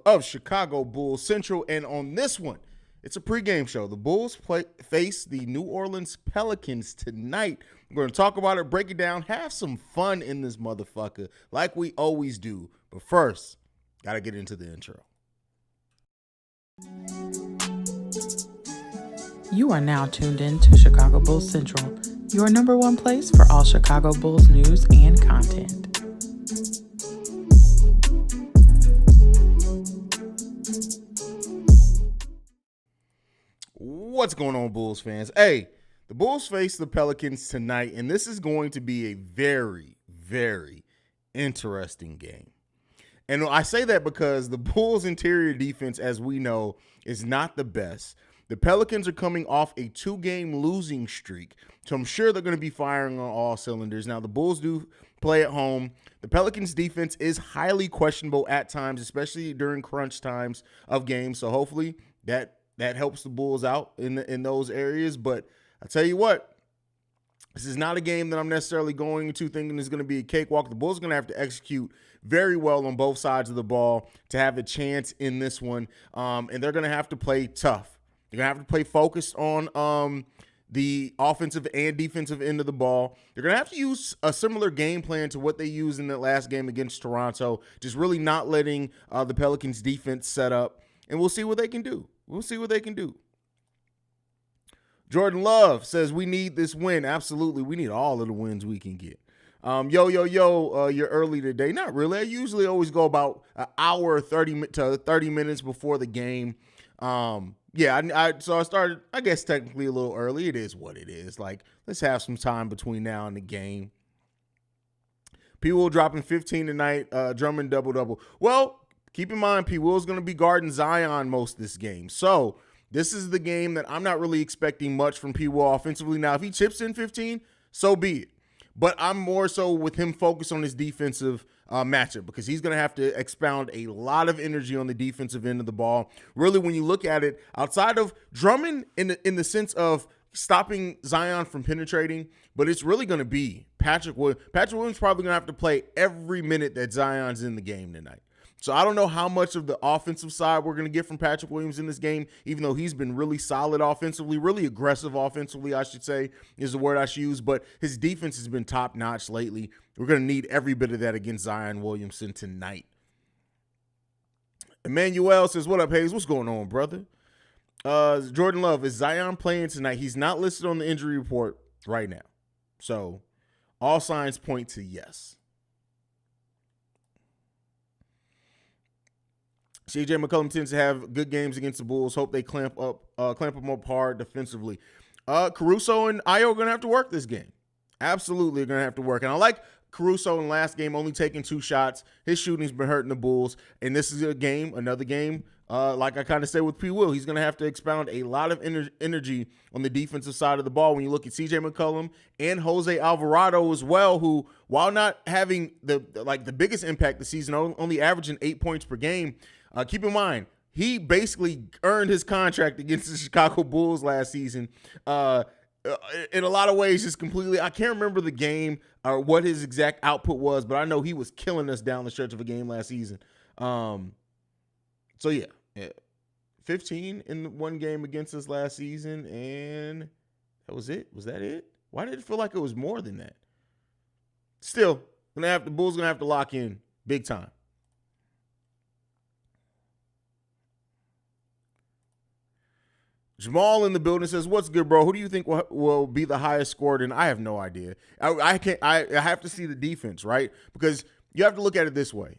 of Chicago Bulls Central. And on this one, it's a pregame show. The Bulls face the New Orleans Pelicans tonight. We're going to talk about it, break it down, have some fun in this motherfucker like we always do. But first, got to get into the intro. You are now tuned in to Chicago Bulls Central, your number one place for all Chicago Bulls news and content. What's going on, Bulls fans? Hey, the Bulls face the Pelicans tonight, and this is going to be a very, very interesting game. And I say that because the Bulls' interior defense, as we know, is not the best. The Pelicans are coming off a 2-game losing streak, so I'm sure they're going to be firing on all cylinders. Now, the Bulls do play at home. The Pelicans' defense is highly questionable at times, especially during crunch times of games, so hopefully that helps the Bulls out in those areas. But I tell you what, this is not a game that I'm necessarily going into thinking is going to be a cakewalk. The Bulls are going to have to execute very well on both sides of the ball to have a chance in this one, and they're going to have to play tough. They're going to have to play focused on the offensive and defensive end of the ball. They're going to have to use a similar game plan to what they used in that last game against Toronto, just really not letting the Pelicans' defense set up, and we'll see what they can do. We'll see what they can do. Jordan Love says we need this win. Absolutely. We need all of the wins we can get. You're early today. Not really. I usually always go about an hour 30 to 30 minutes before the game. So I started, I guess, technically a little early. It is what it is. Like, let's have some time between now and the game. P. Will dropping 15 tonight. Drummond double-double. Well, keep in mind, P. Will's going to be guarding Zion most of this game. So this is the game that I'm not really expecting much from P. Will offensively. Now, if he chips in 15, so be it. But I'm more so with him focused on his defensive matchup because he's going to have to expound a lot of energy on the defensive end of the ball. Really, when you look at it, outside of Drummond in the sense of stopping Zion from penetrating, but it's really going to be Patrick Williams. Patrick Williams probably going to have to play every minute that Zion's in the game tonight. So I don't know how much of the offensive side we're going to get from Patrick Williams in this game, even though he's been really solid offensively, really aggressive offensively, I should say, is the word I should use. But his defense has been top-notch lately. We're going to need every bit of that against Zion Williamson tonight. Emmanuel says, what up, Haize? What's going on, brother? Jordan Love, is Zion playing tonight? He's not listed on the injury report right now. So all signs point to yes. CJ McCollum tends to have good games against the Bulls. Hope they clamp them up hard defensively. Caruso and Ayo are going to have to work this game. Absolutely going to have to work. And I like Caruso in last game only taking 2 shots. His shooting's been hurting the Bulls. And this is another game, like I kind of said with P. Will, he's going to have to expound a lot of energy on the defensive side of the ball. When you look at CJ McCollum and Jose Alvarado as well, who, while not having the biggest impact this season, only averaging 8 points per game, keep in mind, he basically earned his contract against the Chicago Bulls last season. In a lot of ways, just completely, I can't remember the game or what his exact output was, but I know he was killing us down the stretch of a game last season. So yeah, 15 in one game against us last season, and that was it. Was that it? Why did it feel like it was more than that? Still, the Bulls gonna have to lock in big time. Jamal in the building says, "What's good, bro? Who do you think will be the highest scored?" And I have no idea. I have to see the defense, right? Because you have to look at it this way.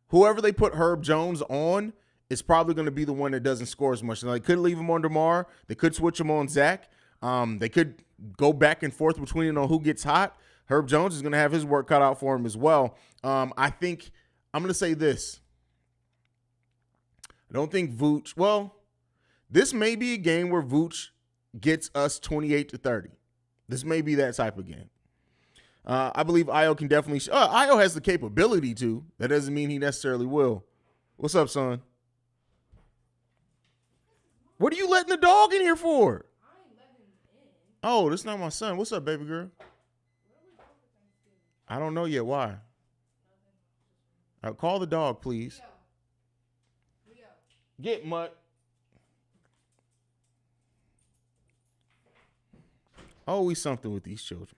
Whoever they put Herb Jones on is probably going to be the one that doesn't score as much. Now, they could leave him on DeMar. They could switch him on Zach. They could go back and forth between on who gets hot. Herb Jones is going to have his work cut out for him as well. I think I'm going to say this. I don't think Vooch – well, this may be a game where Vooch gets us 28-30. This may be that type of game. I believe Ayo can definitely Ayo has the capability to. That doesn't mean he necessarily will. What's up, son? What are you letting the dog in here for? I ain't let him in. Oh, that's not my son. What's up, baby girl? I don't know yet. Why? Call the dog, please. Get Mutt. Always something with these children.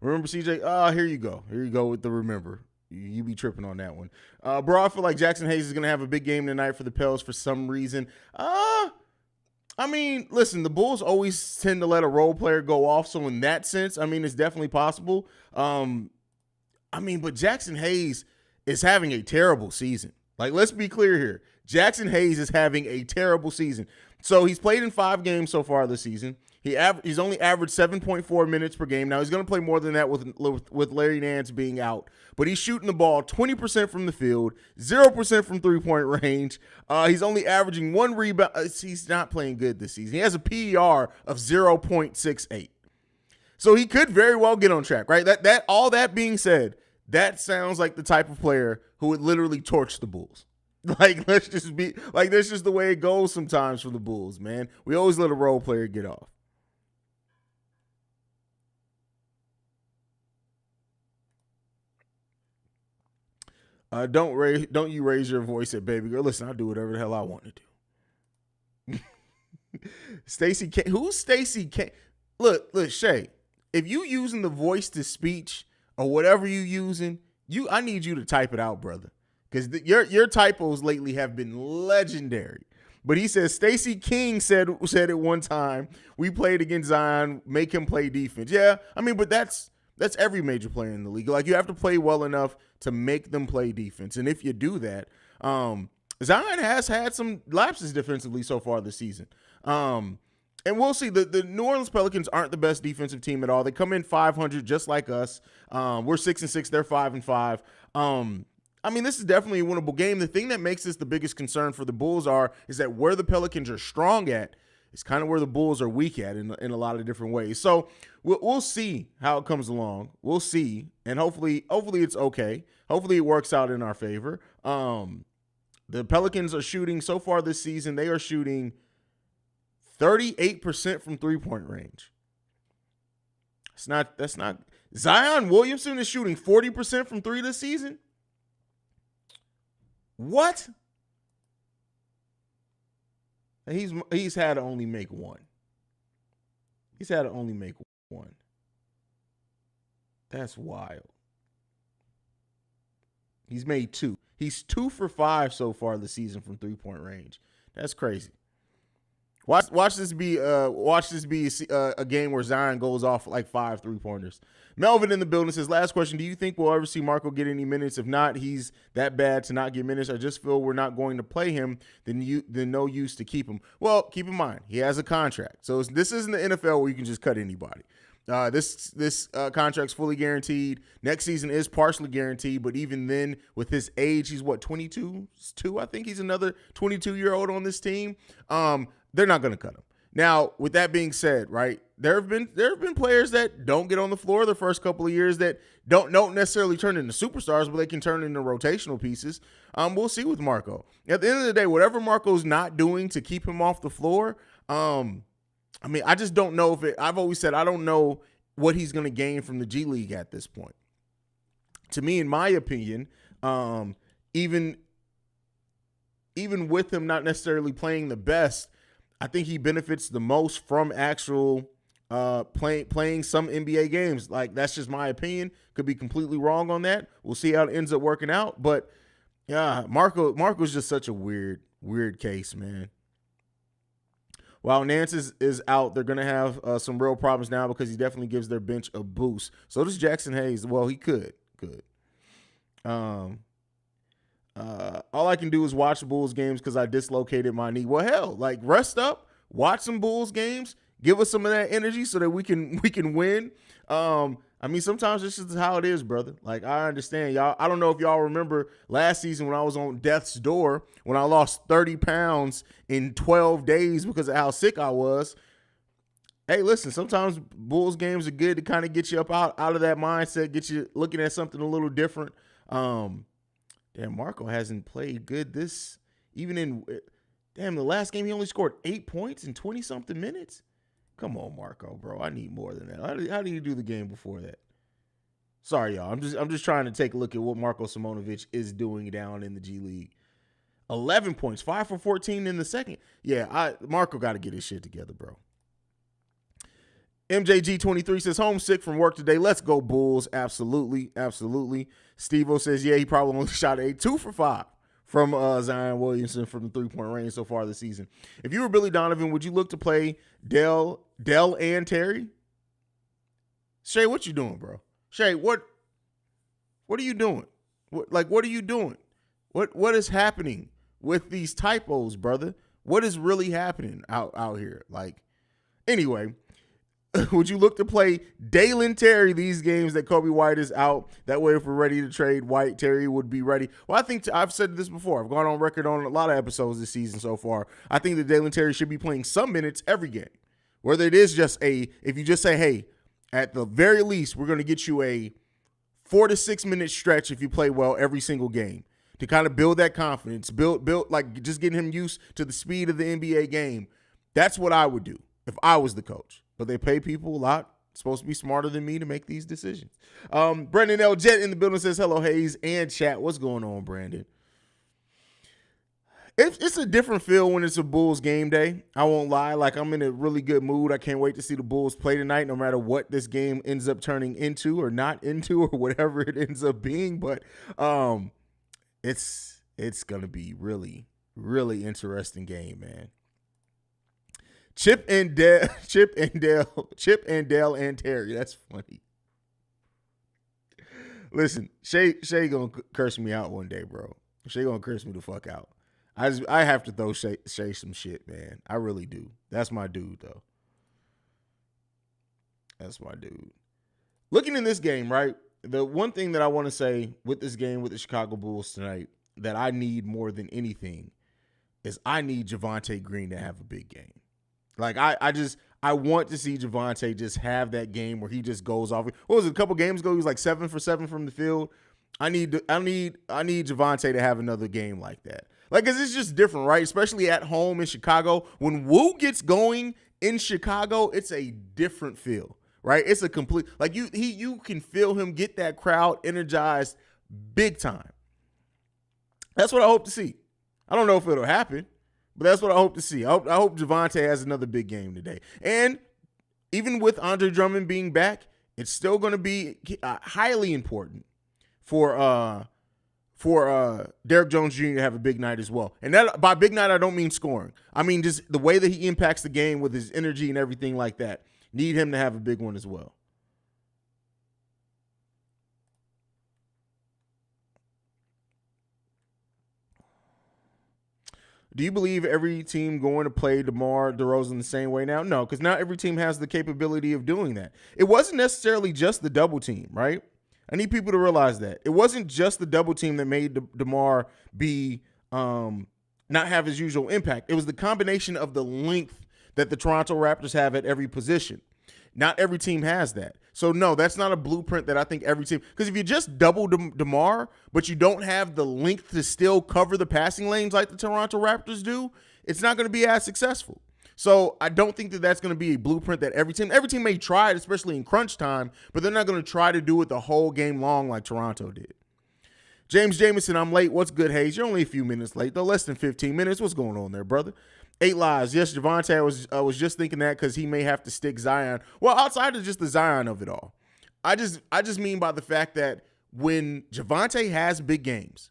Remember, CJ? Here you go. Here you go with the remember. You be tripping on that one. Bro, I feel like Jackson Haize is going to have a big game tonight for the Pels for some reason. I mean, listen, the Bulls always tend to let a role player go off. So in that sense, I mean, it's definitely possible. But Jackson Haize is having a terrible season. Like, let's be clear here. Jackson Haize is having a terrible season. So he's played in 5 games so far this season. He's only averaged 7.4 minutes per game. Now, he's going to play more than that with Larry Nance being out. But he's shooting the ball 20% from the field, 0% from three-point range. He's only averaging 1 rebound. He's not playing good this season. He has a PER of 0.68. So he could very well get on track, right? All that being said, that sounds like the type of player who would literally torch the Bulls. Like, that's just the way it goes sometimes for the Bulls, man. We always let a role player get off. Don't you raise your voice at baby girl. Listen, I'll do whatever the hell I want to do. Stacey K. Who's Stacey K? Look, Shay, if you using the voice to speech or whatever you using, I need you to type it out, brother. Because your typos lately have been legendary. But he says Stacey King said it one time. We played against Zion, make him play defense. Yeah, I mean, but that's every major player in the league. Like, you have to play well enough to make them play defense. And if you do that, Zion has had some lapses defensively so far this season. And we'll see. The New Orleans Pelicans aren't the best defensive team at all. They come in 500 just like us. We're 6-6. They're 5-5. I mean, this is definitely a winnable game. The thing that makes this the biggest concern for the Bulls is that where the Pelicans are strong at is kind of where the Bulls are weak at in a lot of different ways. So we'll see how it comes along. We'll see, and hopefully it's okay. Hopefully it works out in our favor. The Pelicans are shooting so far this season. They are shooting 38% from three-point range. That's not Zion Williamson is shooting 40% from 3 this season. What? He's had to only make 1. He's had to only make 1. That's wild. He's made 2. He's 2 for 5 so far this season from three-point range. That's crazy. Watch this be a game where Zion goes off like 5 3-pointers. Melvin in the building says, last question, do you think we'll ever see Marco get any minutes? If not, he's that bad to not get minutes. I just feel we're not going to play him, then no use to keep him. Well, keep in mind, he has a contract. So this isn't the NFL where you can just cut anybody. This contract's fully guaranteed. Next season is partially guaranteed, but even then, with his age, he's what, 22? I think he's another 22-year-old on this team. They're not going to cut him. Now, with that being said, right, there have been players that don't get on the floor the first couple of years that don't necessarily turn into superstars, but they can turn into rotational pieces. We'll see with Marco. At the end of the day, whatever Marco's not doing to keep him off the floor, I mean, I just don't know I've always said I don't know what he's going to gain from the G League at this point. To me, in my opinion, even with him not necessarily playing the best, I think he benefits the most from actual playing some NBA games. Like, that's just my opinion. Could be completely wrong on that. We'll see how it ends up working out. But yeah, Marco's just such a weird case, man. While Nance is out, they're going to have some real problems now because he definitely gives their bench a boost. So does Jackson Haize. Well, he could. All I can do is watch the Bulls games because I dislocated my knee. Well, hell, like, rest up, watch some Bulls games, give us some of that energy so that we can win. I mean, sometimes this is how it is, brother. Like, I understand, y'all. I don't know if y'all remember last season when I was on death's door, when I lost 30 pounds in 12 days because of how sick I was. Hey, listen, sometimes Bulls games are good to kind of get you up out of that mindset, get you looking at something a little different. Damn, Marco hasn't played good the last game he only scored 8 points in 20-something minutes. Come on, Marco, bro. I need more than that. How do you do the game before that? Sorry, y'all. I'm just trying to take a look at what Marco Simonovic is doing down in the G League. 11 points, 5 for 14 in the second. Yeah, Marco got to get his shit together, bro. MJG23 says, homesick from work today. Let's go, Bulls. Absolutely, absolutely. Steve-O says, yeah, he probably only shot 2 for 5 from Zion Williamson from the three-point range so far this season. If you were Billy Donovan, would you look to play Dell and Terry? Shay, what you doing, bro? Shay, what are you doing? What are you doing? What is happening with these typos, brother? What is really happening out here? Anyway, would you look to play Dalen Terry these games that Kobe White is out? That way, if we're ready to trade White, Terry would be ready. Well, I think I've said this before. I've gone on record on a lot of episodes this season so far. I think that Dalen Terry should be playing some minutes every game. Whether it is just if you just say, hey, at the very least, we're going to get you a 4 to 6 minute stretch if you play well every single game to kind of build that confidence, build just getting him used to the speed of the NBA game. That's what I would do if I was the coach. But they pay people a lot. Supposed to be smarter than me to make these decisions. Brandon L. Jet in the building says, hello, Haize and chat. What's going on, Brandon? It's a different feel when it's a Bulls game day. I won't lie. I'm in a really good mood. I can't wait to see the Bulls play tonight, no matter what this game ends up turning into or not into or whatever it ends up being. But it's going to be really, really interesting game, man. Chip and Dale and Terry. That's funny. Listen, Shay gonna curse me out one day, bro. Shay gonna curse me the fuck out. I have to throw Shay some shit, man. I really do. That's my dude, though. That's my dude. Looking in this game, right? The one thing that I want to say with this game with the Chicago Bulls tonight that I need more than anything is I need Javonte Green to have a big game. I want to see Javonte just have that game where he just goes off. What was it, a couple games ago? He was 7 for 7 from the field. I need Javonte to have another game like that. Cause it's just different, right? Especially at home in Chicago. When Woo gets going in Chicago, it's a different feel, right? It's a complete you can feel him get that crowd energized big time. That's what I hope to see. I don't know if it'll happen. But that's what I hope to see. I hope Javonte has another big game today. And even with Andre Drummond being back, it's still going to be highly important for Derrick Jones Jr. to have a big night as well. And that by big night, I don't mean scoring. I mean just the way that he impacts the game with his energy and everything like that. Need him to have a big one as well. Do you believe every team going to play DeMar DeRozan the same way now? No, because not every team has the capability of doing that. It wasn't necessarily just the double team, right? I need people to realize that. It wasn't just the double team that made DeMar be not have his usual impact. It was the combination of the length that the Toronto Raptors have at every position. Not every team has that. So, no, that's not a blueprint that I think every team – because if you just double DeMar, but you don't have the length to still cover the passing lanes like the Toronto Raptors do, it's not going to be as successful. So, I don't think that that's going to be a blueprint that every team may try it, especially in crunch time, but they're not going to try to do it the whole game long like Toronto did. James Jameson, I'm late. What's good, Haize? You're only a few minutes late, though. Less than 15 minutes. What's going on there, brother? 8 lives. Yes, Javonte, I was just thinking that because he may have to stick Zion. Well, outside of just the Zion of it all, I just mean by the fact that when Javonte has big games,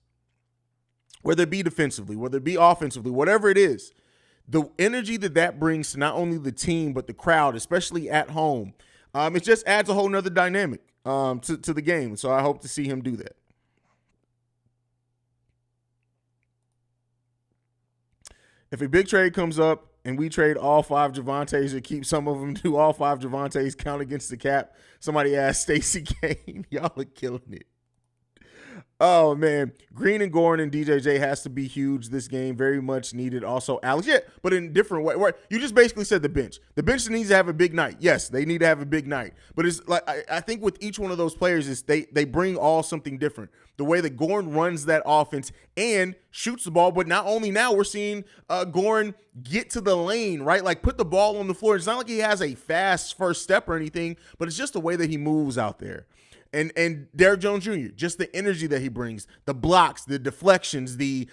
whether it be defensively, whether it be offensively, whatever it is, the energy that brings to not only the team but the crowd, especially at home, it just adds a whole nother dynamic to the game. So I hope to see him do that. If a big trade comes up and we trade all 5 Javontes or keep some of them, do all 5 Javontes count against the cap? Somebody asked Stacey Kane. Y'all are killing it. Oh, man. Green and Gordon and DJJ has to be huge this game. Very much needed. Also, Alex. Yeah, but in a different way. You just basically said the bench. The bench needs to have a big night. Yes, they need to have a big night. But it's like I think with each one of those players is they bring all something different. The way that Gordon runs that offense and shoots the ball. But not only now, we're seeing Gordon get to the lane, right? Like put the ball on the floor. It's not like he has a fast first step or anything, but it's just the way that he moves out there. And Derrick Jones Jr., just the energy that he brings, the blocks, the deflections, the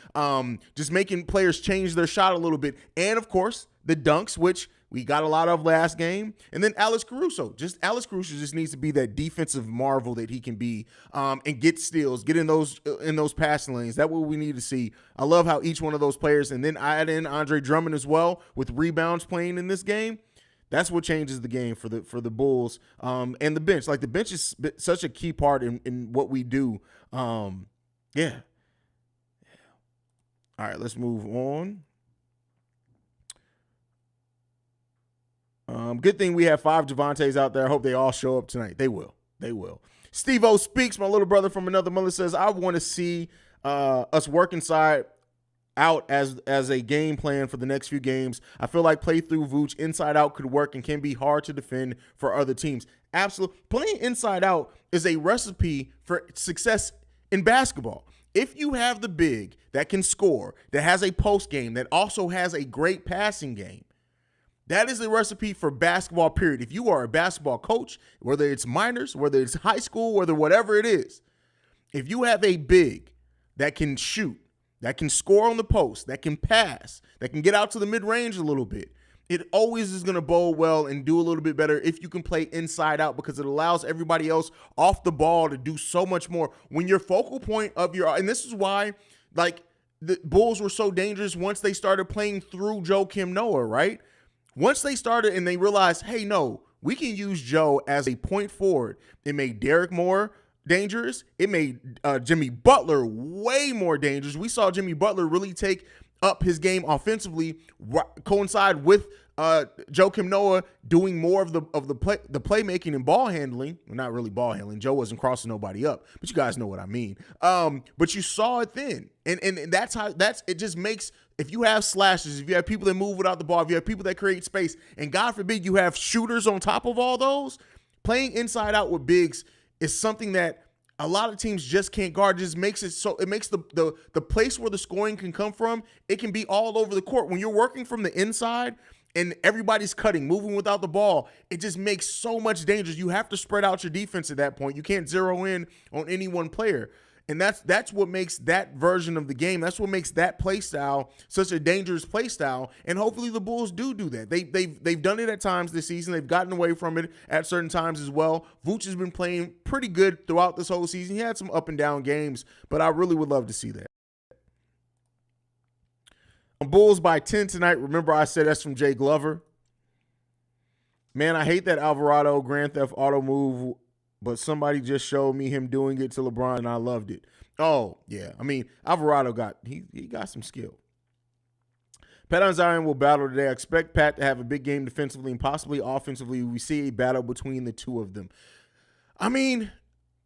just making players change their shot a little bit. And, of course, the dunks, which we got a lot of last game. And then Alex Caruso just needs to be that defensive marvel that he can be, and get steals, get in those passing lanes. That's what we need to see. I love how each one of those players, and then I add in Andre Drummond as well with rebounds playing in this game. That's what changes the game for the Bulls, and the bench. Like, the bench is such a key part in what we do. Yeah. All right, let's move on. Good thing we have 5 Javantes out there. I hope they all show up tonight. They will. Steve-O Speaks, my little brother from another mother, says, I want to see us work inside out as a game plan for the next few games. I feel like play through Vooch inside out could work and can be hard to defend for other teams. Absolutely. Playing inside out is a recipe for success in basketball. If you have the big that can score, that has a post game, that also has a great passing game, that is the recipe for basketball, period. If you are a basketball coach, whether it's minors, whether it's high school, whether whatever it is, if you have a big that can shoot, that can score on the post, that can pass, that can get out to the mid-range a little bit, it always is going to bode well and do a little bit better if you can play inside out, because it allows everybody else off the ball to do so much more. When your focal point of and this is why, like, the Bulls were so dangerous once they started playing through Joakim Noah, right? Once they started and they realized, hey, no, we can use Joe as a point forward. It made Derek more dangerous. It made Jimmy Butler way more dangerous. We saw Jimmy Butler really take up his game offensively, coincide with Joakim Noah doing more of the playmaking and ball handling. Well, not really ball handling. Joe wasn't crossing nobody up, but you guys know what I mean. But you saw it then, and that's how it just makes. If you have slashes, if you have people that move without the ball, if you have people that create space, and God forbid you have shooters on top of all those, playing inside out with bigs is something that a lot of teams just can't guard. It just makes it so it makes the place where the scoring can come from, it can be all over the court. When you're working from the inside and everybody's cutting, moving without the ball, it just makes so much danger. You have to spread out your defense at that point. You can't zero in on any one player. And that's what makes that version of the game, that's what makes that play style such a dangerous play style. And hopefully the Bulls do that. They've done it at times this season. They've gotten away from it at certain times as well. Vooch has been playing pretty good throughout this whole season. He had some up and down games, but I really would love to see that. Bulls by 10 tonight. Remember I said that's from Jay Glover. Man, I hate that Alvarado Grand Theft Auto move, but somebody just showed me him doing it to LeBron, and I loved it. Oh, yeah. I mean, Alvarado he got some skill. Pat and Zion will battle today. I expect Pat to have a big game defensively and possibly offensively. We see a battle between the two of them. I mean,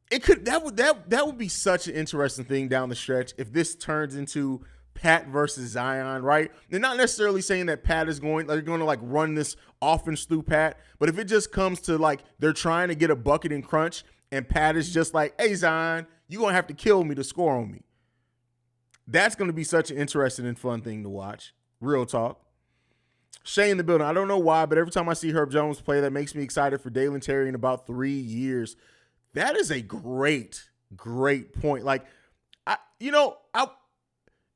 that would be such an interesting thing down the stretch if this turns into Pat versus Zion, right? They're not necessarily saying that Pat is going to like run this offense through Pat, but if it just comes to like they're trying to get a bucket and crunch and Pat is just like, hey, Zion, you're going to have to kill me to score on me. That's going to be such an interesting and fun thing to watch. Real talk. Shay in the building. I don't know why, but every time I see Herb Jones play, that makes me excited for Dalen Terry in about 3 years. That is a great point. Like,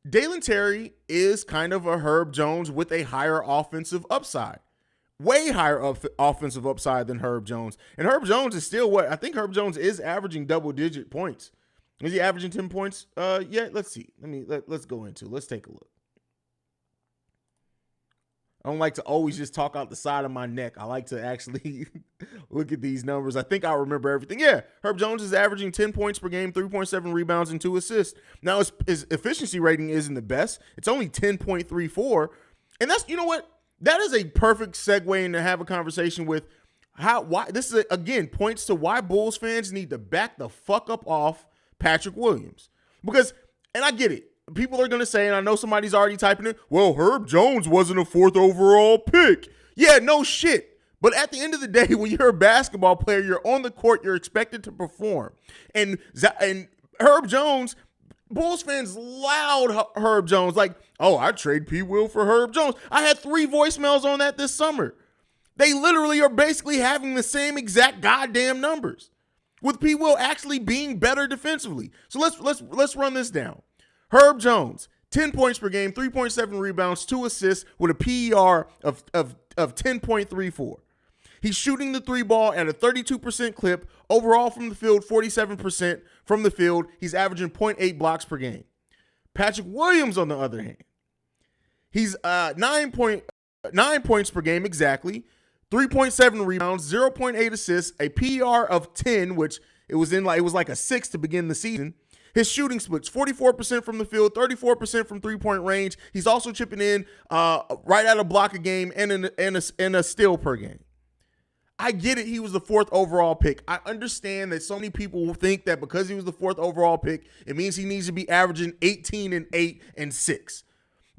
Dalen Terry is kind of a Herb Jones with a higher offensive upside. Way higher offensive upside than Herb Jones. And Herb Jones is still what? I think Herb Jones is averaging double-digit points. Is he averaging 10 points? Yeah, let's see. Let's go into it. Let's take a look. I don't like to always just talk out the side of my neck. I like to actually look at these numbers. I think I remember everything. Yeah, Herb Jones is averaging 10 points per game, 3.7 rebounds, and 2 assists. Now, his efficiency rating isn't the best. It's only 10.34. And that's, you know what? That is a perfect segue into have a conversation with why this is, again, points to why Bulls fans need to back the fuck up off Patrick Williams. Because, and I get it. People are going to say, and I know somebody's already typing it, well, Herb Jones wasn't a 4th overall pick. Yeah, no shit. But at the end of the day, when you're a basketball player, you're on the court, you're expected to perform. And Herb Jones, Bulls fans loud Herb Jones, like, oh, I'd trade P. Will for Herb Jones. I had 3 voicemails on that this summer. They literally are basically having the same exact goddamn numbers. with P. Will actually being better defensively. So let's run this down. Herb Jones, 10 points per game, 3.7 rebounds, 2 assists with a PER of 10.34. He's shooting the three ball at a 32% clip. Overall from the field, 47% from the field. He's averaging 0.8 blocks per game. Patrick Williams, on the other hand, he's 9 points per game exactly, 3.7 rebounds, 0.8 assists, a PER of 10, which it was like a 6 to begin the season. His shooting splits 44% from the field, 34% from three-point range. He's also chipping in right at a block a game and a steal per game. I get it. He was the 4th overall pick. I understand that so many people will think that because he was the 4th overall pick, it means he needs to be averaging 18 and 8 and 6.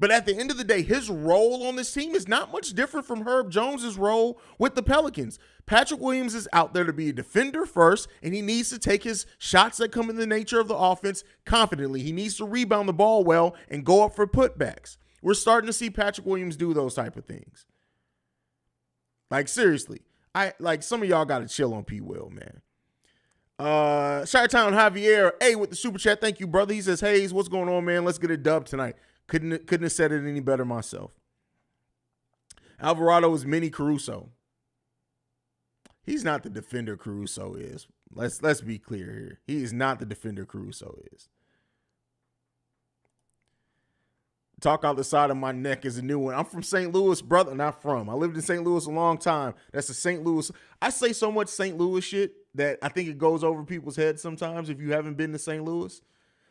But at the end of the day, his role on this team is not much different from Herb Jones's role with the Pelicans. Patrick Williams is out there to be a defender first, and he needs to take his shots that come in the nature of the offense confidently. He needs to rebound the ball well and go up for putbacks. We're starting to see Patrick Williams do those type of things. Like, seriously. Some of y'all got to chill on P. Will, man. Chi-Town Javier, hey, with the super chat. Thank you, brother. He says, Haize, what's going on, man? Let's get a dub tonight. Couldn't have said it any better myself. Alvarado is mini Caruso. He's not the defender Caruso is. Let's be clear here. He is not the defender Caruso is. Talk out the side of my neck is a new one. I'm from St. Louis, brother. Not from. I lived in St. Louis a long time. That's a St. Louis. I say so much St. Louis shit that I think it goes over people's heads sometimes if you haven't been to St. Louis.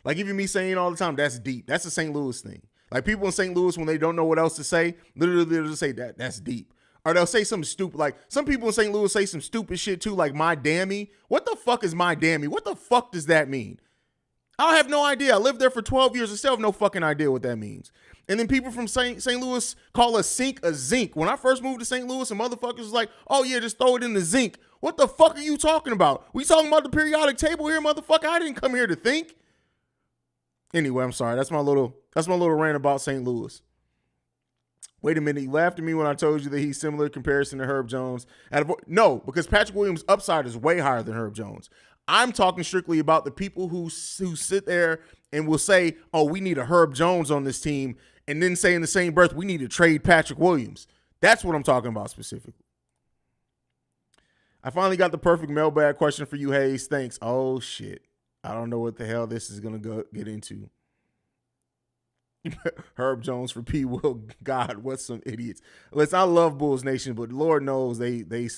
Like even me saying all the time, that's deep. That's a St. Louis thing. Like people in St. Louis, when they don't know what else to say, literally they'll just say that's deep. Or they'll say something stupid. Like some people in St. Louis say some stupid shit too, like my dammy. What the fuck is my dammy? What the fuck does that mean? I have no idea. I lived there for 12 years and still have no fucking idea what that means. And then people from St. Louis call a sink a zinc. When I first moved to St. Louis, and motherfuckers was like, oh yeah, just throw it in the zinc. What the fuck are you talking about? We talking about the periodic table here, motherfucker? I didn't come here to think. Anyway, I'm sorry. That's my little rant about St. Louis. Wait a minute. You laughed at me when I told you that he's similar in comparison to Herb Jones. No, because Patrick Williams' upside is way higher than Herb Jones. I'm talking strictly about the people who sit there and will say, oh, we need a Herb Jones on this team, and then say in the same breath, we need to trade Patrick Williams. That's what I'm talking about specifically. I finally got the perfect mailbag question for you, Haize. Thanks. Oh, shit. I don't know what the hell this is going to get into. Herb Jones for P. Will. God, what some idiots. Listen, I love Bulls Nation, but Lord knows they be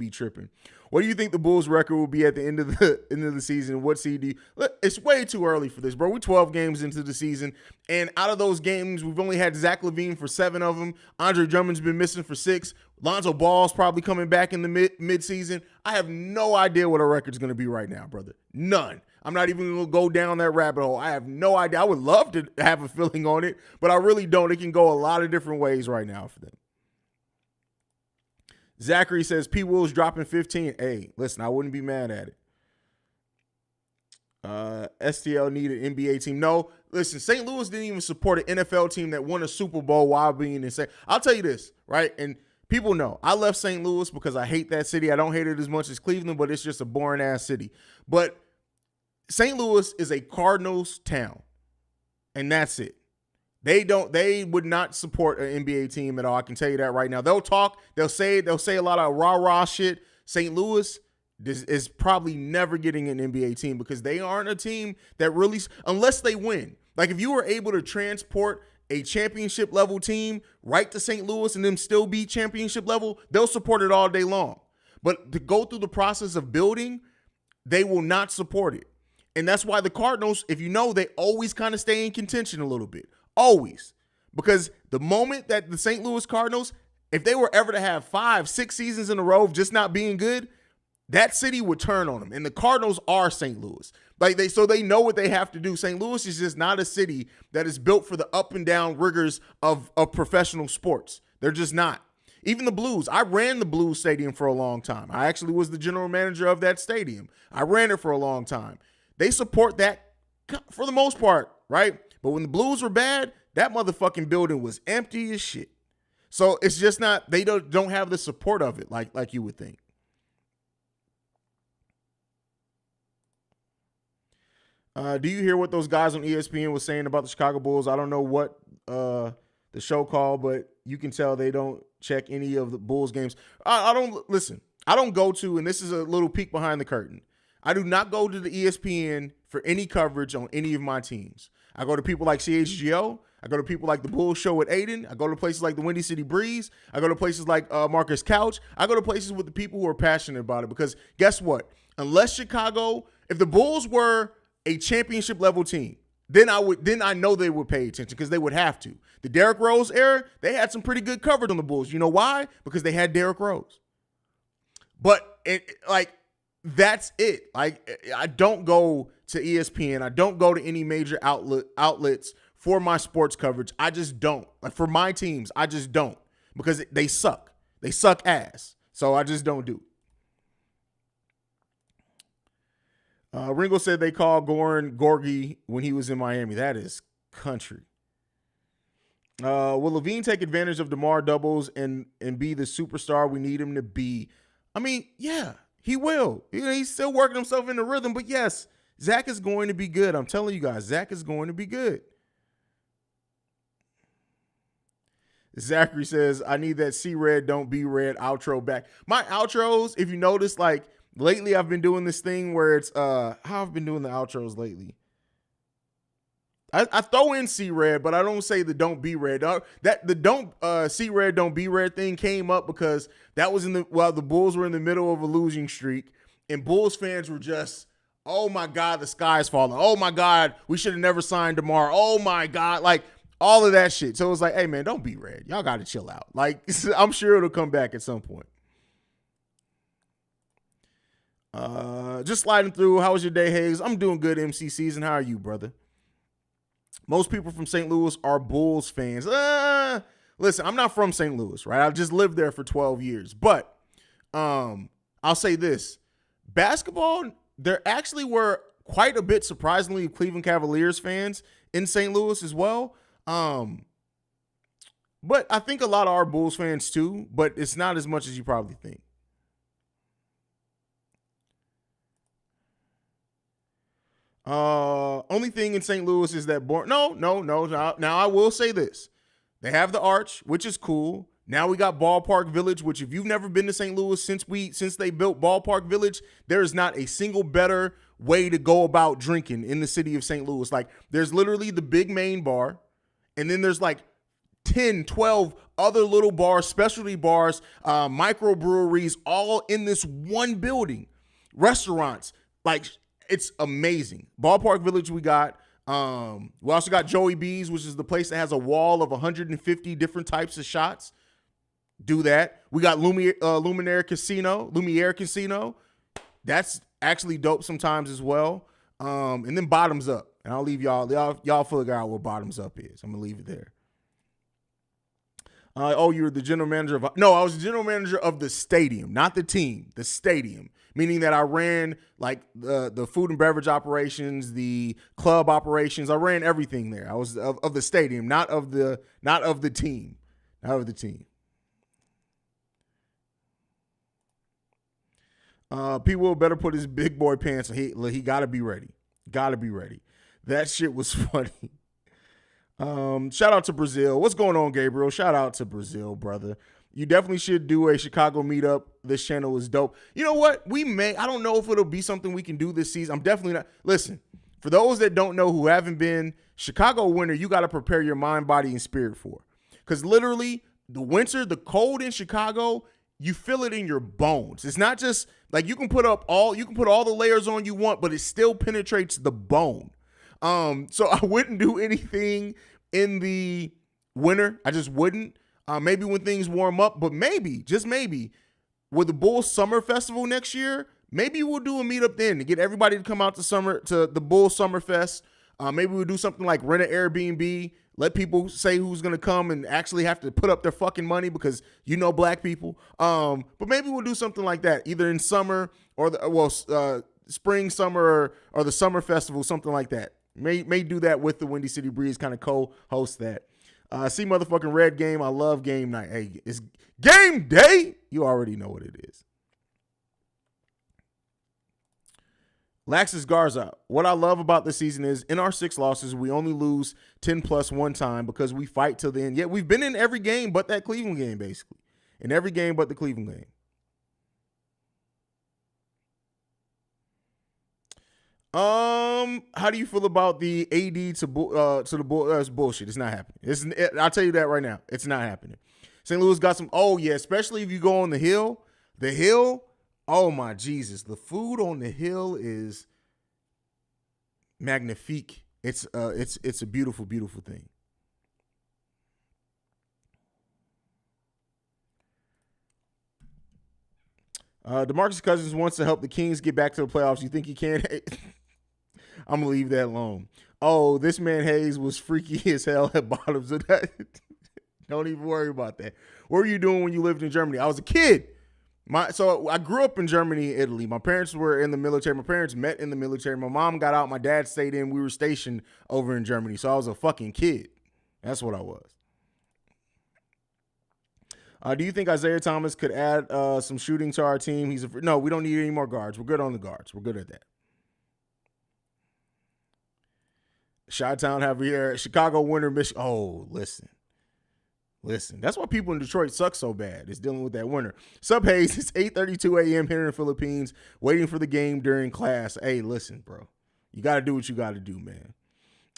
tripping. What do you think the Bulls record will be at the end of the season? What seed do you? Look, it's way too early for this, bro. We're 12 games into the season, and out of those games, we've only had Zach LaVine for 7 of them. Andre Drummond's been missing for 6. Lonzo Ball's probably coming back in the mid-season. I have no idea what our record's going to be right now, brother. None. I'm not even going to go down that rabbit hole. I have no idea. I would love to have a feeling on it, but I really don't. It can go a lot of different ways right now for them. Zachary says, P. Will's dropping 15. Hey, listen, I wouldn't be mad at it. STL needed an NBA team. No, listen, St. Louis didn't even support an NFL team that won a Super Bowl while being insane. I'll tell you this, right? And people know I left St. Louis because I hate that city. I don't hate it as much as Cleveland, but it's just a boring ass city. But St. Louis is a Cardinals town, and that's it. They would not support an NBA team at all. I can tell you that right now. They'll say a lot of rah-rah shit. St. Louis is probably never getting an NBA team because they aren't a team that really, unless they win. Like if you were able to transport a championship level team right to St. Louis and them still be championship level, they'll support it all day long. But to go through the process of building, they will not support it. And that's why the Cardinals, if you know, they always kind of stay in contention a little bit. Always. Because the moment that the St. Louis Cardinals, if they were ever to have 5-6 seasons in a row of just not being good, that city would turn on them. And the Cardinals are St. Louis. So they know what they have to do. St. Louis is just not a city that is built for the up and down rigors of professional sports. They're just not. Even the Blues. I ran the Blues Stadium for a long time. I actually was the general manager of that stadium. I ran it for a long time. They support that for the most part, right? But when the Blues were bad, that motherfucking building was empty as shit. So it's just not, they don't have the support of it like you would think. Do you hear what those guys on ESPN was saying about the Chicago Bulls? I don't know what the show called, but you can tell they don't check any of the Bulls games. I don't listen. I don't go to, and this is a little peek behind the curtain. I do not go to the ESPN for any coverage on any of my teams. I go to people like CHGO. I go to people like the Bulls Show with Aiden. I go to places like the Windy City Breeze. I go to places like Marcus Couch. I go to places with the people who are passionate about it, because guess what? Unless Chicago, if the Bulls were a championship level team, then I know they would pay attention, because they would have to. The Derrick Rose era, they had some pretty good coverage on the Bulls. You know why? Because they had Derrick Rose. But that's it. Like, I don't go to ESPN. I don't go to any major outlets for my sports coverage. I just don't. Like, for my teams, I just don't, because they suck. They suck ass. So I just don't do it. Ringo said they called Goran Gorgie when he was in Miami. That is country. Will Levine take advantage of DeMar doubles and be the superstar we need him to be? I mean, yeah, he will. He's still working himself into rhythm, but yes, Zach is going to be good. I'm telling you guys, Zach is going to be good. Zachary says, I need that See Red, Don't Be Red outro back. My outros, if you notice, like, lately I've been doing this thing where it's, how I've been doing the outros lately. I throw in See Red, but I don't say the Don't Be Red. The Don't See Red, Don't Be Red thing came up because that was while the Bulls were in the middle of a losing streak, and Bulls fans were just, oh my God, the sky is falling. Oh my God, we should have never signed DeMar. Oh my God, like all of that shit. So it was like, hey man, don't be red. Y'all got to chill out. Like, I'm sure it'll come back at some point. Just sliding through. How was your day, Haize? I'm doing good, MC Season. How are you, brother? Most people from St. Louis are Bulls fans. Listen, I'm not from St. Louis, right? I've just lived there for 12 years. But I'll say this. Basketball, there actually were quite a bit, surprisingly, Cleveland Cavaliers fans in St. Louis as well. But I think a lot of our Bulls fans too, but it's not as much as you probably think. Only thing in St. Louis is that No. Now I will say this. They have the Arch, which is cool. Now we got Ballpark Village, which if you've never been to St. Louis since they built Ballpark Village, there is not a single better way to go about drinking in the city of St. Louis. Like, there's literally the big main bar, and then there's like 10, 12 other little bars, specialty bars, microbreweries, all in this one building. Restaurants, like, it's amazing. Ballpark Village we got. We also got Joey B's, which is the place that has a wall of 150 different types of shots. Do that. We got Lumiere Casino. That's actually dope sometimes as well. And then Bottoms Up. And I'll leave y'all figure out what Bottoms Up is. I'm going to leave it there. You're the general manager of... No, I was the general manager of the stadium, not the team, the stadium. Meaning that I ran like the food and beverage operations, the club operations. I ran everything there. I was of the stadium, not of the team. Not of the team. P-Will better put his big boy pants on. He got to be ready. Got to be ready. That shit was funny. Shout out to Brazil. What's going on, Gabriel? Shout out to Brazil, brother. You definitely should do a Chicago meetup. This channel is dope. You know what? I don't know if it'll be something we can do this season. I'm definitely not. Listen, for those that don't know who haven't been, Chicago winter, you got to prepare your mind, body, and spirit for. Because literally, the winter, the cold in Chicago, you feel it in your bones. It's not just like you can put all the layers on you want, but it still penetrates the bone. So I wouldn't do anything in the winter. I just wouldn't. Maybe when things warm up, but maybe, just maybe, with the Bulls Summer Festival next year, maybe we'll do a meetup then to get everybody to come out to the Bulls Summer Fest. Maybe we'll do something like rent an Airbnb, let people say who's going to come and actually have to put up their fucking money because black people. But maybe we'll do something like that, either in summer or spring, summer, or the Summer Festival, something like that. May do that with the Windy City Breeze, kind of co-host that. See motherfucking Red Game. I love game night. Hey, it's game day. You already know what it is. Laxus Garza. What I love about this season is in our 6 losses, we only lose 10 plus one time because we fight till the end. Yet we've been in every game but that Cleveland game, basically. In every game but the Cleveland game. How do you feel about the AD to the Bulls? That's bullshit. It's not happening. I'll tell you that right now. It's not happening. St. Louis got some. Oh yeah, especially if you go on the hill. The hill. Oh my Jesus, the food on the hill is magnifique. It's a beautiful, beautiful thing. DeMarcus Cousins wants to help the Kings get back to the playoffs. You think he can? I'm gonna leave that alone. Oh, this man Haize was freaky as hell at bottoms of that. Don't even worry about that. What were you doing when you lived in Germany? I was a kid. So I grew up in Germany, Italy. My parents were in the military. My parents met in the military. My mom got out. My dad stayed in. We were stationed over in Germany. So I was a fucking kid. That's what I was. Do you think Isaiah Thomas could add some shooting to our team? No, we don't need any more guards. We're good on the guards. We're good at that. Chi-Town Javier, Chicago winter, Michigan. Oh, listen. That's why people in Detroit suck so bad. It's dealing with that winter. Sub Haize, it's 8:32 a.m. here in the Philippines, waiting for the game during class. Hey, listen, bro. You got to do what you got to do, man.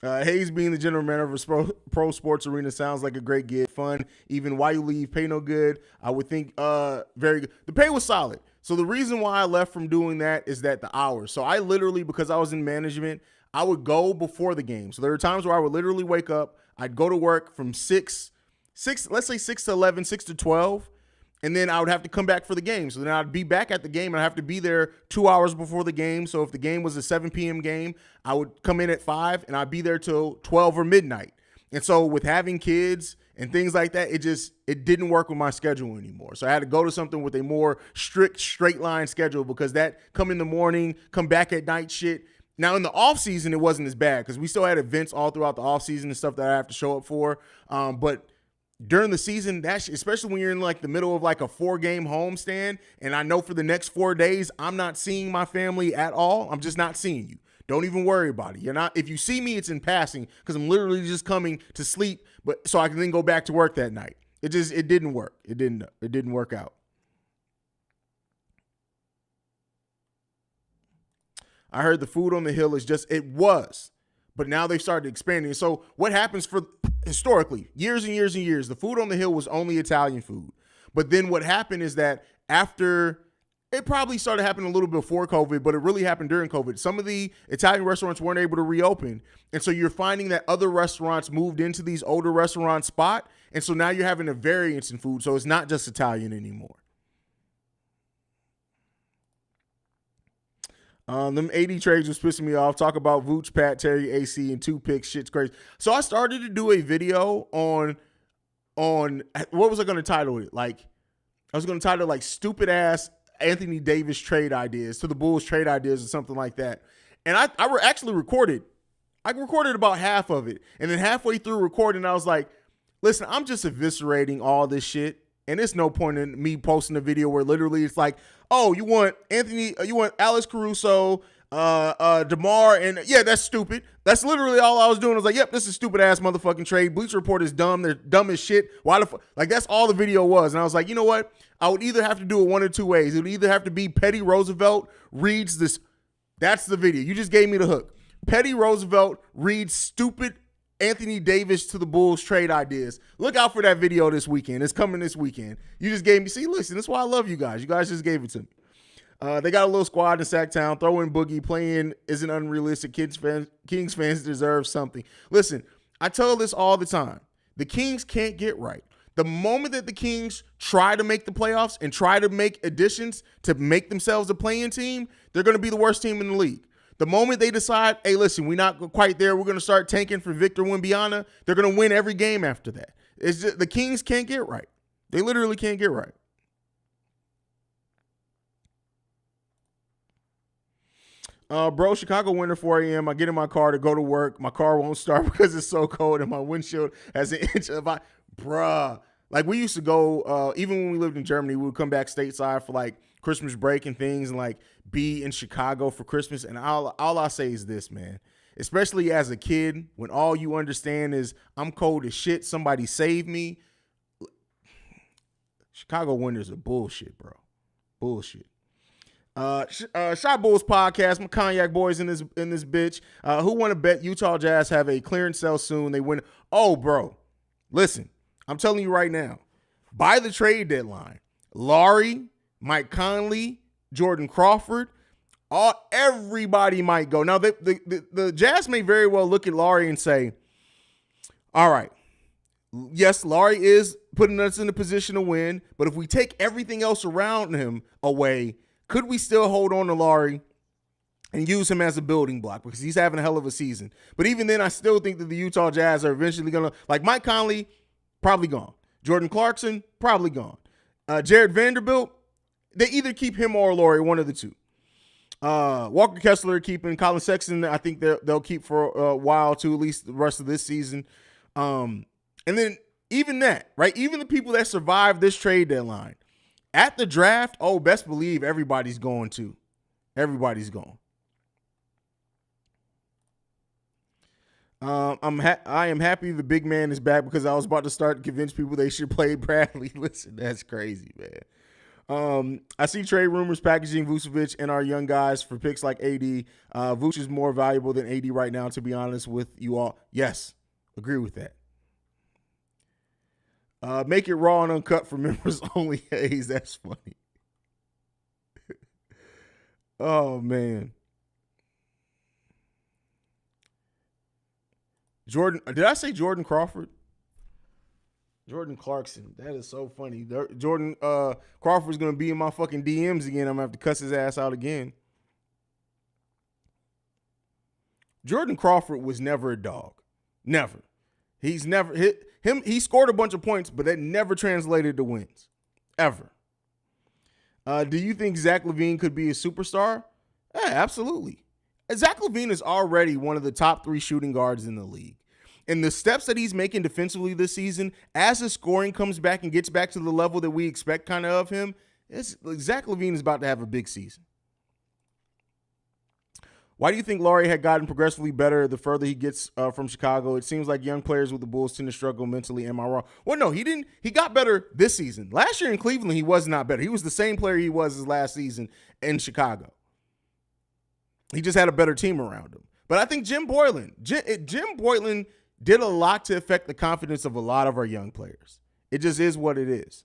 Haize being the general manager of Pro Sports Arena sounds like a great gig. Fun. Even why you leave, pay no good. I would think very good. The pay was solid. So the reason why I left from doing that is that the hours. So I literally, because I was in management, I would go before the game. So there were times where I would literally wake up. I'd go to work from 6, let's say 6 to 11, 6 to 12. And then I would have to come back for the game. So then I'd be back at the game and I'd have to be there 2 hours before the game. So if the game was a 7 p.m. game, I would come in at 5 and I'd be there till 12 or midnight. And so with having kids and things like that, it didn't work with my schedule anymore. So I had to go to something with a more strict, straight line schedule because that come in the morning, come back at night shit. Now, in the offseason, it wasn't as bad because we still had events all throughout the offseason and stuff that I have to show up for. But during the season, especially when you're in like the middle of like a 4-game homestand, and I know for the next 4 days, I'm not seeing my family at all. I'm just not seeing you. Don't even worry about it. You're not. If you see me, it's in passing because I'm literally just coming to sleep, but so I can then go back to work that night. It didn't work. It didn't work out. I heard the food on the hill it was, but now they've started expanding. So what happens historically, years and years and years, the food on the hill was only Italian food. But then what happened is that after, it probably started happening a little before COVID, but it really happened during COVID. Some of the Italian restaurants weren't able to reopen. And so you're finding that other restaurants moved into these older restaurant spot. And so now you're having a variance in food. So it's not just Italian anymore. Them 80 trades was pissing me off. Talk about Vooch, Pat, Terry, AC, and 2 picks. Shit's crazy. So I started to do a video on what was I going to title it? Like, I was going to title it like stupid ass Anthony Davis trade ideas to the Bulls trade ideas or something like that. And I actually recorded. I recorded about half of it. And then halfway through recording, I was like, listen, I'm just eviscerating all this shit. And it's no point in me posting a video where literally it's like, oh, you want Alex Caruso, DeMar, and yeah, that's stupid. That's literally all I was doing. I was like, yep, this is stupid ass motherfucking trade. Bleacher Report is dumb. They're dumb as shit. Why the fuck? Like, that's all the video was. And I was like, you know what? I would either have to do it one or two ways. It would either have to be Petty Roosevelt reads this. That's the video. You just gave me the hook. Petty Roosevelt reads stupid Anthony Davis to the Bulls trade ideas. Look out for that video this weekend. It's coming this weekend. You just gave me. See, listen, that's why I love you guys. You guys just gave it to me. They got a little squad in Sacktown. Throw in Boogie. Playing isn't unrealistic. Kings fans deserve something. Listen, I tell this all the time. The Kings can't get right. The moment that the Kings try to make the playoffs and try to make additions to make themselves a playing team, they're going to be the worst team in the league. The moment they decide, hey, listen, we're not quite there, we're going to start tanking for Victor Wembanyama, they're going to win every game after that. It's just, the Kings can't get right. They literally can't get right. Bro, Chicago winter 4 a.m. I get in my car to go to work. My car won't start because it's so cold and my windshield has an inch of ice. Bruh. Like, we used to go, even when we lived in Germany, we would come back stateside for like Christmas break and things and like be in Chicago for Christmas. And all I say is this, man, especially as a kid, when all you understand is I'm cold as shit, somebody save me. Chicago winters are bullshit, bro. Bullshit. Shot Bulls podcast. My cognac boys in this bitch. Who want to bet Utah Jazz have a clearance sale soon? They win. Oh, bro, listen. I'm telling you right now. By the trade deadline, Laurie, Mike Conley, Jordan Crawford, everybody might go. Now the Jazz may very well look at Laurie and say, "All right, yes, Laurie is putting us in a position to win, but if we take everything else around him away." Could we still hold on to Laurie and use him as a building block because he's having a hell of a season? But even then, I still think that the Utah Jazz are eventually going to, like Mike Conley, probably gone. Jordan Clarkson, probably gone. Jared Vanderbilt, they either keep him or Laurie, one of the two. Walker Kessler keeping. Colin Sexton, I think they'll keep for a while too, at least the rest of this season. And then even that, right? Even the people that survived this trade deadline, at the draft, best believe everybody's going too. Everybody's going. I am happy the big man is back because I was about to start to convince people they should play Bradley. Listen, that's crazy, man. I see trade rumors packaging Vucevic and our young guys for picks like AD. Vuce is more valuable than AD right now, to be honest with you all. Yes, agree with that. Make it raw and uncut for members only. Haize, that's funny. Oh, man. Jordan, did I say Jordan Crawford? Jordan Clarkson. That is so funny. Jordan Crawford's going to be in my fucking DMs again. I'm going to have to cuss his ass out again. Jordan Crawford was never a dog. Never. He's never hit him. He scored a bunch of points, but that never translated to wins, ever. Do you think Zach LaVine could be a superstar? Yeah, absolutely. Zach LaVine is already one of the top 3 shooting guards in the league. And the steps that he's making defensively this season, as his scoring comes back and gets back to the level that we expect kind of him, Zach LaVine is about to have a big season. Why do you think Laurie had gotten progressively better the further he gets from Chicago? It seems like young players with the Bulls tend to struggle mentally. Am I wrong? Well, no, he didn't. He got better this season. Last year in Cleveland, he was not better. He was the same player he was his last season in Chicago. He just had a better team around him. But I think Jim Boylan did a lot to affect the confidence of a lot of our young players. It just is what it is.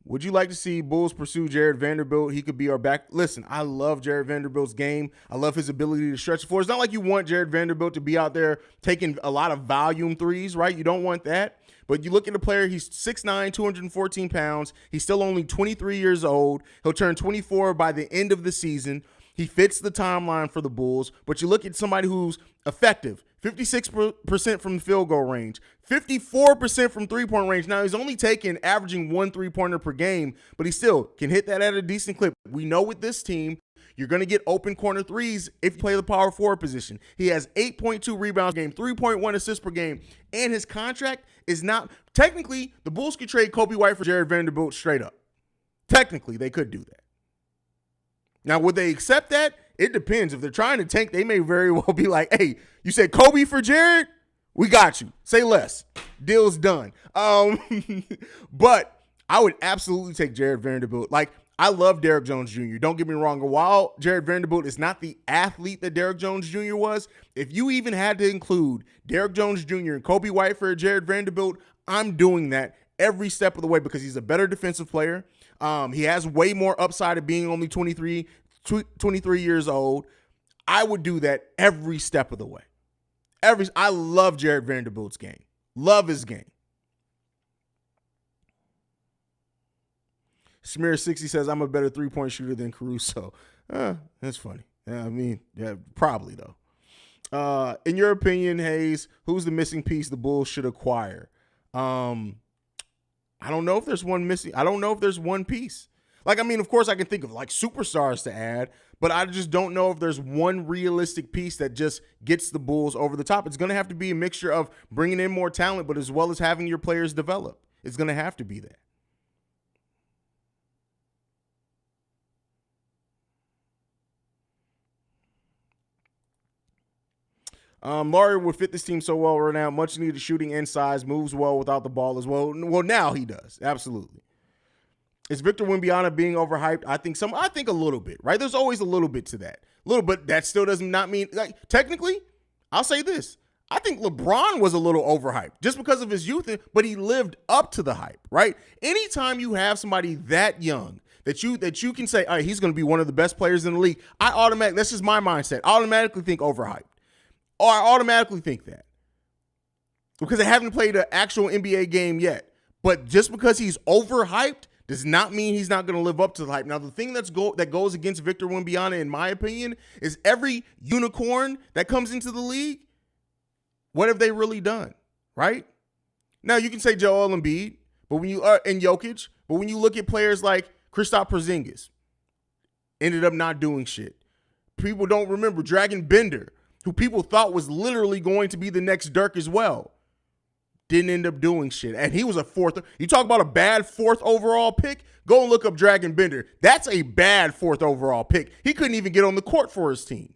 Would you like to see Bulls pursue Jared Vanderbilt? He could be our back. Listen, I love Jared Vanderbilt's game. I love his ability to stretch the floor. It's not like you want Jared Vanderbilt to be out there taking a lot of volume threes, right? You don't want that. But you look at the player, he's 6'9", 214 pounds. He's still only 23 years old. He'll turn 24 by the end of the season. He fits the timeline for the Bulls. But you look at somebody who's effective, 56% from the field goal range, 54% from three-point range. Now, he's only averaging 1 3-pointer per game, but he still can hit that at a decent clip. We know with this team, you're going to get open corner threes if you play the power forward position. He has 8.2 rebounds per game, 3.1 assists per game, and his contract is not – technically, the Bulls could trade Kobe White for Jared Vanderbilt straight up. Technically, they could do that. Now, would they accept that? It depends. If they're trying to tank, they may very well be like, hey, you said Kobe for Jared? We got you. Say less. Deal's done. But I would absolutely take Jared Vanderbilt. Like, I love Derrick Jones Jr. Don't get me wrong. While Jared Vanderbilt is not the athlete that Derrick Jones Jr. was, if you even had to include Derrick Jones Jr. and Kobe White for Jared Vanderbilt, I'm doing that every step of the way because he's a better defensive player. He has way more upside of being only 23 years old. I would do that every step of the way. I love Jared Vanderbilt's game. Love his game. Smear60 says, I'm a better three-point shooter than Caruso. That's funny. Yeah, probably, though. In your opinion, Haize, who's the missing piece the Bulls should acquire? I don't know if there's one missing. I don't know if there's one piece. Like, I mean, of course I can think of like superstars to add, but I just don't know if there's one realistic piece that just gets the Bulls over the top. It's going to have to be a mixture of bringing in more talent, but as well as having your players develop. It's going to have to be that. Laurie would fit this team so well right now. Much needed shooting and size, moves well without the ball as well. Well, now he does. Absolutely. Is Victor Wembanyama being overhyped? I think a little bit, right? There's always a little bit to that. A little bit. That still does not mean, like, technically, I'll say this. I think LeBron was a little overhyped just because of his youth, but he lived up to the hype, right? Anytime you have somebody that young that you can say, all right, he's going to be one of the best players in the league, that's just my mindset. I automatically think overhyped. Or I automatically think that. Because I haven't played an actual NBA game yet. But just because he's overhyped does not mean he's not going to live up to the hype. Now, the thing that goes against Victor Wembanyama, in my opinion, is every unicorn that comes into the league, what have they really done, right? Now, you can say Joel Embiid, but when you are in Jokic, but when you look at players like Kristaps Porzingis, ended up not doing shit. People don't remember Dragon Bender, who people thought was literally going to be the next Dirk as well, didn't end up doing shit. And he was a fourth. You talk about a bad fourth overall pick? Go and look up Dragon Bender. That's a bad fourth overall pick. He couldn't even get on the court for his team.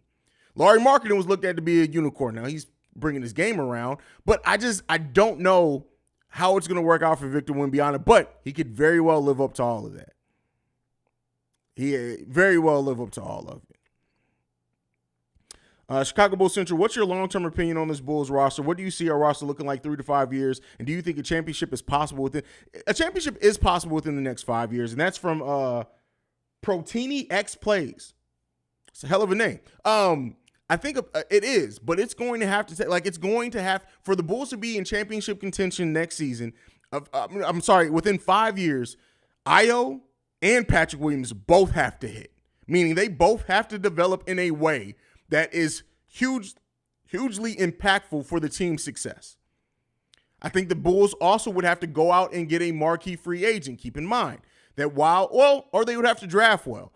Lauri Markkanen was looked at to be a unicorn. Now he's bringing his game around, but I don't know how it's going to work out for Victor Wembanyama, but he could very well live up to all of that. He very well live up to all of it. Chicago Bulls Central, what's your long-term opinion on this Bulls roster? What do you see our roster looking like 3 to 5 years? And do you think a championship is possible within the next 5 years? And that's from Protini X Plays. It's a hell of a name. I think it is, but it's going to have to for the Bulls to be in championship contention next season. Within 5 years, Io and Patrick Williams both have to hit, meaning they both have to develop in a way that is hugely impactful for the team's success. I think the Bulls also would have to go out and get a marquee free agent. Keep in mind that or they would have to draft well.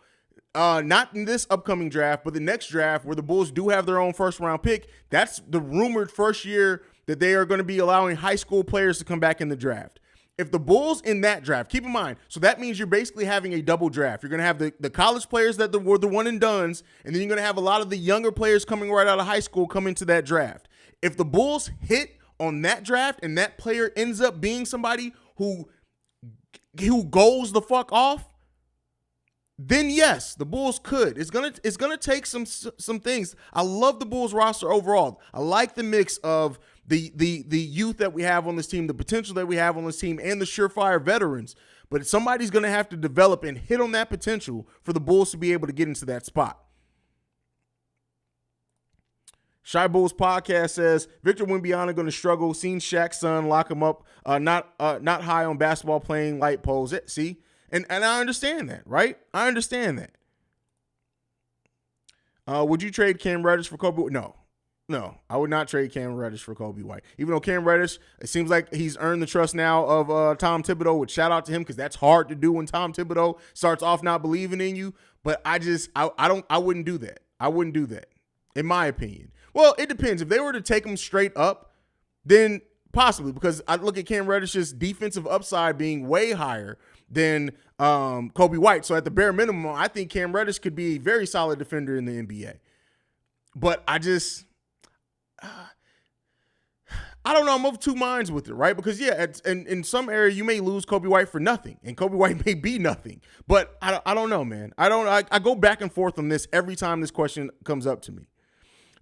Not in this upcoming draft, but the next draft where the Bulls do have their own first-round pick. That's the rumored first year that they are going to be allowing high school players to come back in the draft. If the Bulls in that draft, keep in mind, so that means you're basically having a double draft. You're going to have the college players that were the one and dones, and then you're going to have a lot of the younger players coming right out of high school come into that draft. If the Bulls hit on that draft and that player ends up being somebody who goes the fuck off, then yes, the Bulls could. It's gonna take some things. I love the Bulls roster overall. I like the mix of the youth that we have on this team, the potential that we have on this team, and the surefire veterans. But somebody's gonna have to develop and hit on that potential for the Bulls to be able to get into that spot. Shy Bulls podcast says Victor Wembanyama going to struggle. Seen Shaq's son lock him up. Not high on basketball playing light poles. See. And I understand that, right? I understand that. Would you trade Cam Reddish for Kobe? No, I would not trade Cam Reddish for Kobe White. Even though Cam Reddish, it seems like he's earned the trust now of Tom Thibodeau, which shout out to him because that's hard to do when Tom Thibodeau starts off not believing in you. But I wouldn't do that. I wouldn't do that, in my opinion. Well, it depends. If they were to take him straight up, then possibly, because I look at Cam Reddish's defensive upside being way higher than Kobe White. So at the bare minimum, I think Cam Reddish could be a very solid defender in the NBA. But I don't know. I'm of two minds with it, right? Because, yeah, in some area, you may lose Kobe White for nothing, and Kobe White may be nothing. But I don't know, man. I go back and forth on this every time this question comes up to me.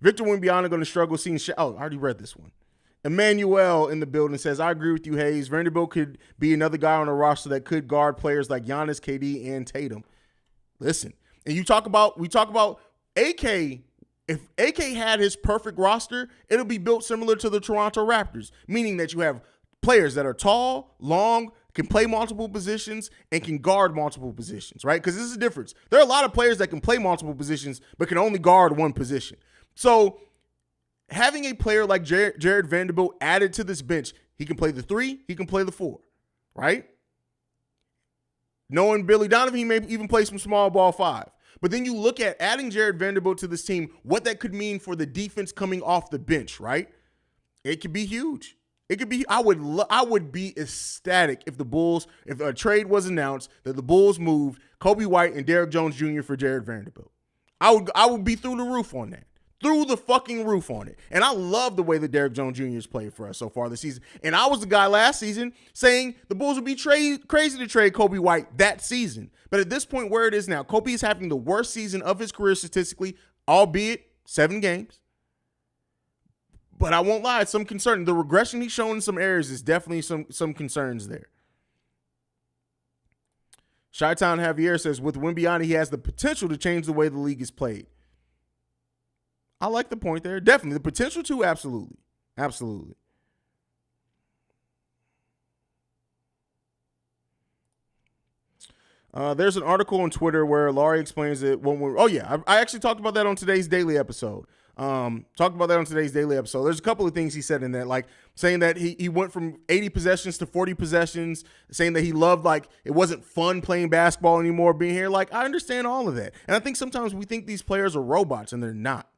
Victor Wembanyama going to struggle seeing I already read this one. Emmanuel in the building says, I agree with you, Haize. Vanderbilt could be another guy on the roster that could guard players like Giannis, KD, and Tatum. Listen, and we talk about AK. If AK had his perfect roster, it'll be built similar to the Toronto Raptors, meaning that you have players that are tall, long, can play multiple positions, and can guard multiple positions, right? Because this is the difference. There are a lot of players that can play multiple positions but can only guard one position. So having a player like Jared Vanderbilt added to this bench, he can play the 3, he can play the 4, right? Knowing Billy Donovan, he may even play some small ball 5. But then you look at adding Jared Vanderbilt to this team, what that could mean for the defense coming off the bench, right? It could be huge. It could be. I would be ecstatic if if a trade was announced that the Bulls moved Kobe White and Derrick Jones Jr. for Jared Vanderbilt. I would be through the roof on that. Through the fucking roof on it. And I love the way that Derrick Jones Jr. has played for us so far this season. And I was the guy last season saying the Bulls would be crazy to trade Kobe White that season. But at this point where it is now, Kobe is having the worst season of his career statistically, albeit 7 games. But I won't lie, it's some concern. The regression he's shown in some areas is definitely some concerns there. Chi-Town Javier says, with Wembanyama, he has the potential to change the way the league is played. I like the point there. Definitely. The potential to, absolutely. Absolutely. There's an article on Twitter where Laurie explains that I actually talked about that on today's daily episode. There's a couple of things he said in that, like saying that he went from 80 possessions to 40 possessions, saying that he loved, like, it wasn't fun playing basketball anymore being here. Like, I understand all of that. And I think sometimes we think these players are robots and they're not.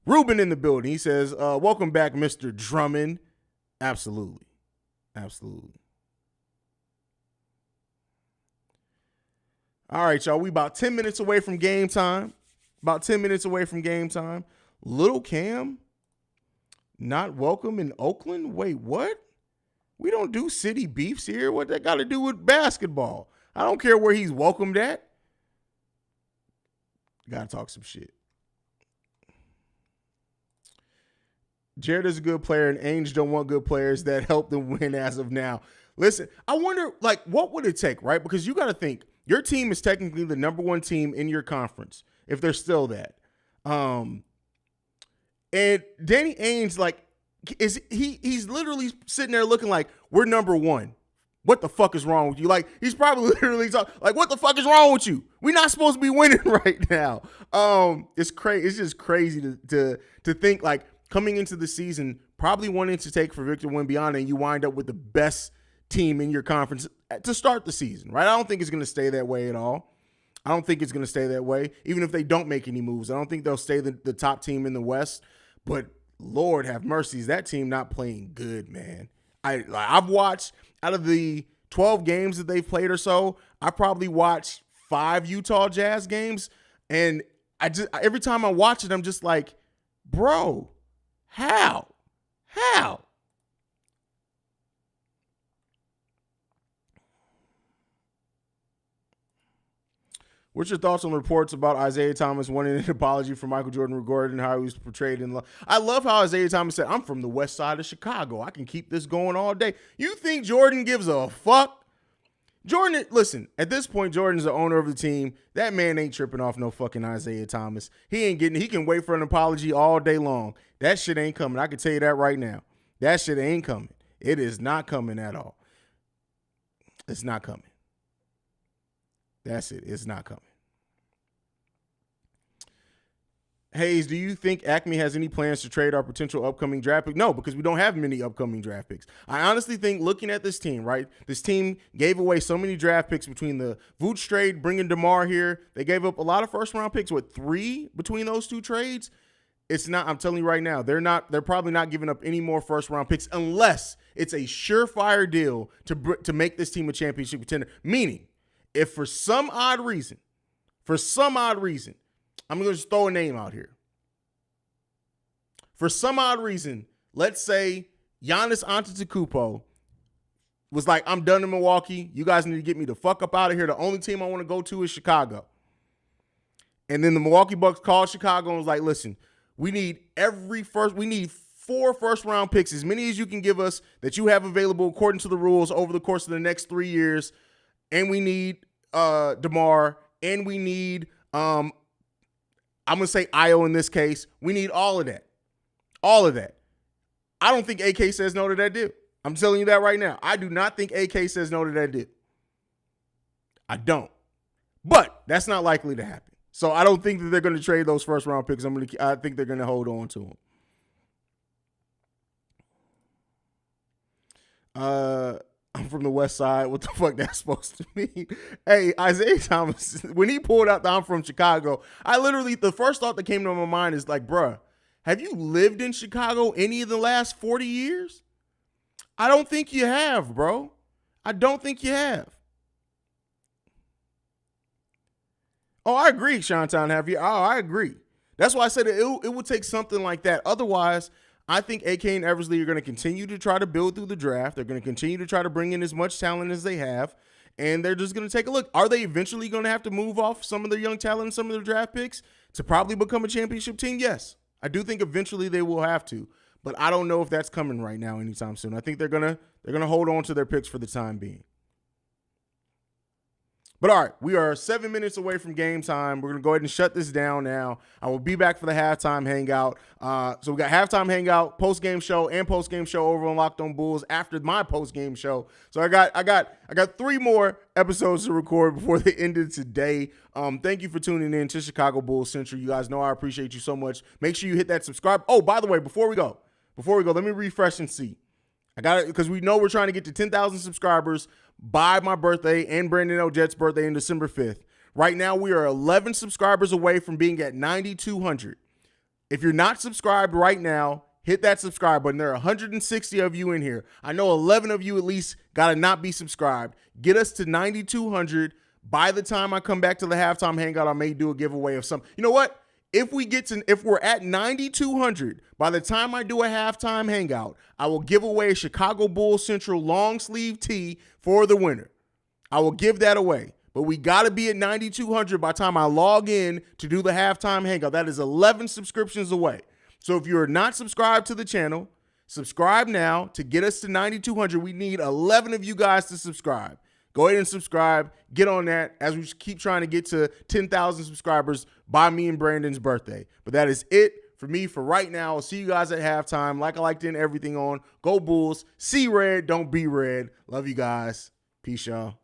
Ruben in the building. He says, welcome back, Mr. Drummond. Absolutely. Absolutely. All right, y'all. We about 10 minutes away from game time. Little Cam not welcome in Oakland? Wait, what? We don't do city beefs here. What that got to do with basketball? I don't care where he's welcomed at. Got to talk some shit. Jared is a good player, and Ainge don't want good players that help them win as of now. Listen, I wonder, like, what would it take, right? Because you got to think, your team is technically the number 1 team in your conference, if they're still that. And Danny Ainge, like, he's literally sitting there looking like, we're number 1. What the fuck is wrong with you? Like, he's probably literally talking, like, what the fuck is wrong with you? We're not supposed to be winning right now. It's crazy. It's just crazy to think, like, coming into the season, probably wanting to take for Victor Wembanyama, and you wind up with the best team in your conference to start the season, right? I don't think it's going to stay that way at all. I don't think it's going to stay that way. Even if they don't make any moves, I don't think they'll stay the top team in the West. But Lord have mercy, is that team not playing good, man? I've watched, out of the 12 games that they've played or so, I probably watched 5 Utah Jazz games. And every time I watch it, I'm just like, bro, how? What's your thoughts on reports about Isaiah Thomas wanting an apology for Michael Jordan regarding how he was portrayed in love? I love how Isaiah Thomas said, I'm from the west side of Chicago. I can keep this going all day. You think Jordan gives a fuck? Jordan, listen, at this point, Jordan's the owner of the team. That man ain't tripping off no fucking Isaiah Thomas. He can wait for an apology all day long. That shit ain't coming. I can tell you that right now. That shit ain't coming. It is not coming at all. It's not coming. That's it. It's not coming. Haize, do you think Acme has any plans to trade our potential upcoming draft pick? No, because we don't have many upcoming draft picks. I honestly think, looking at this team, right, this team gave away so many draft picks between the Vooch trade, bringing DeMar here. They gave up a lot of first-round picks. 3 between those 2 trades? It's not, I'm telling you right now, they're probably not giving up any more first-round picks unless it's a surefire deal to make this team a championship contender. Meaning, if for some odd reason, I'm going to just throw a name out here. For some odd reason, let's say Giannis Antetokounmpo was like, I'm done in Milwaukee. You guys need to get me the fuck up out of here. The only team I want to go to is Chicago. And then the Milwaukee Bucks called Chicago and was like, listen, we need 4 first-round picks, as many as you can give us that you have available according to the rules over the course of the next 3 years. And we need DeMar, and we need I'm going to say Io in this case. We need all of that. All of that. I don't think AK says no to that deal. I'm telling you that right now. I do not think AK says no to that deal. I don't. But that's not likely to happen. So I don't think that they're going to trade those first round picks. I think they're going to hold on to them. I'm from the West Side. What the fuck that's supposed to mean? Hey, Isaiah Thomas, when he pulled out the I'm from Chicago, the first thought that came to my mind is like, bruh, have you lived in Chicago any of the last 40 years? I don't think you have, bro. I don't think you have. Oh, I agree, Shantown. Have you? Oh, I agree. That's why I said it would take something like that. Otherwise, I think AK and Eversley are going to continue to try to build through the draft. They're going to continue to try to bring in as much talent as they have, and they're just going to take a look. Are they eventually going to have to move off some of their young talent and some of their draft picks to probably become a championship team? Yes. I do think eventually they will have to, but I don't know if that's coming right now anytime soon. I think they're going to hold on to their picks for the time being. But all right, we are 7 minutes away from game time. We're going to go ahead and shut this down now. I will be back for the halftime hangout. So we got halftime hangout, post-game show, and post-game show over on Locked On Bulls after my post-game show. So I got 3 more episodes to record before the end of today. Thank you for tuning in to Chicago Bulls Central. You guys know I appreciate you so much. Make sure you hit that subscribe. Oh, by the way, before we go, let me refresh and see. I got it because we know we're trying to get to 10,000 subscribers by my birthday and Brandon L. Jett's birthday on December 5th. Right now, we are 11 subscribers away from being at 9,200. If you're not subscribed right now, hit that subscribe button. There are 160 of you in here. I know 11 of you at least got to not be subscribed. Get us to 9,200. By the time I come back to the halftime hangout, I may do a giveaway of some. You know what? If we're at 9,200, by the time I do a halftime hangout, I will give away a Chicago Bulls Central long sleeve tee for the winner. I will give that away. But we got to be at 9,200 by the time I log in to do the halftime hangout. That is 11 subscriptions away. So if you're not subscribed to the channel, subscribe now to get us to 9,200. We need 11 of you guys to subscribe. Go ahead and subscribe. Get on that as we keep trying to get to 10,000 subscribers by me and Brandon's birthday. But that is it for me for right now. I'll see you guys at halftime. Like I like to end everything on. Go Bulls. See red. Don't be red. Love you guys. Peace, y'all.